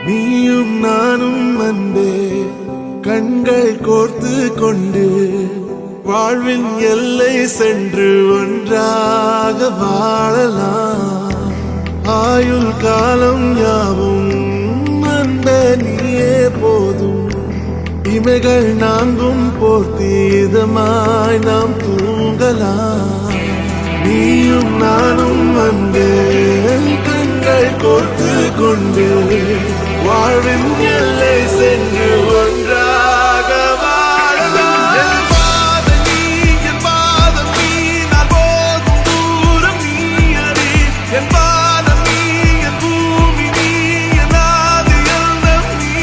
நீயும் நானும் அன்பே கண்கள் கோர்த்து கொண்டு வாழ்வின் எல்லை சென்று ஒன்றாக வாழலாம். ஆயுள் காலம் யாவும் அன்பே நீயே போதும். இமைகள் நான்கும் போர்த்தி இதமாய் நாம் தூங்கலாம். நீயும் நானும் அன்பே கண்கள் கோர்த்து கொண்டு வாழ்வின் எல்லை சென்று ஒன்றாக வாழலாம். என் பாதம் நீ, என் பாதம் நீ, நான் போகும் தூரம் நீ அறி. என் பாதம் நீ, என் பூமி நீ, என் ஆதி எல்லாம் நீ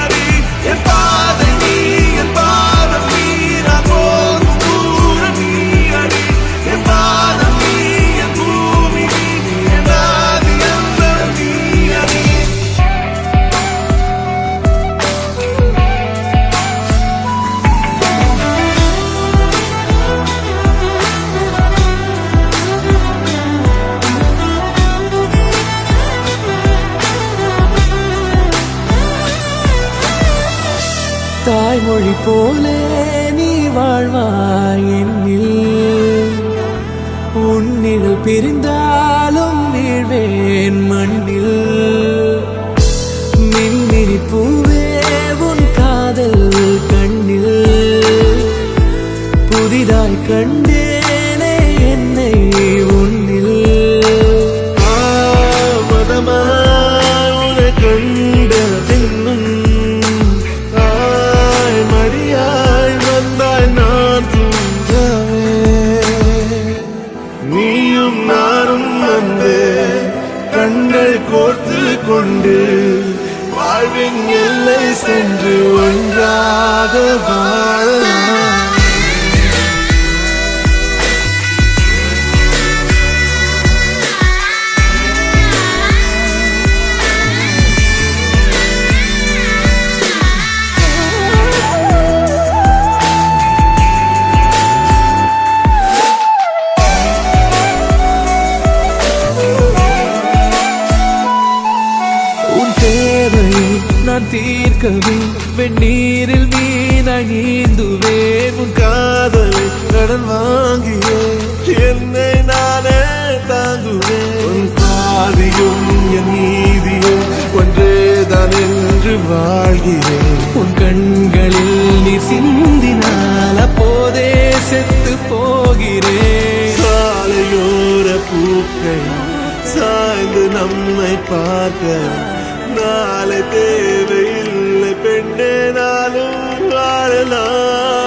அறி. என் பாதம் நீ, என் பாதம் நீ, நான் போகும் தூரம் நீ அறி. என் பாதம் நீ, என் பூமி நீ, என் ஆதி எல்லாம் நீ அறி. தாய்மொழி போலே நீ வாழ்வாய் என்னில். உன்னில் பிரிந்தாலும் வீழ்வேன் மண்ணில். மின்மினி பூவே உன் காதல் கண்ணில் புதிதாய் கண்டேனே என்னை உன்னில். மதமாய் உன்னை கண்ட பின்னும் தாய் மடியாய் வந்தாய் நான் தூங்கவே. நீயும் நானும் அன்பே கண்கள் கோர்த்து கொண்டு வாழ்வின் எல்லை சென்று ஒன்றாக வாழலாம். உன் தேவையை நான் தீர்க்கவே வெந்நீரில் மீனாய் நீந்துவேன். உன் காதலை கடன் வாங்கியே என்னை நானே தாங்குவேன். உன் பாதியும் என் நீதியும் ஒன்றேதான் என்று வாழ்கிறேன். உன் கண்களில் நீ சிந்தினால் அப்போதே செத்து போகிறேன். சாலையோர பூக்கள் சாய்ந்து நம்மை பார்க்க நாளை தேவையில்லை பெண்ணே நாளும் வாழலாம்.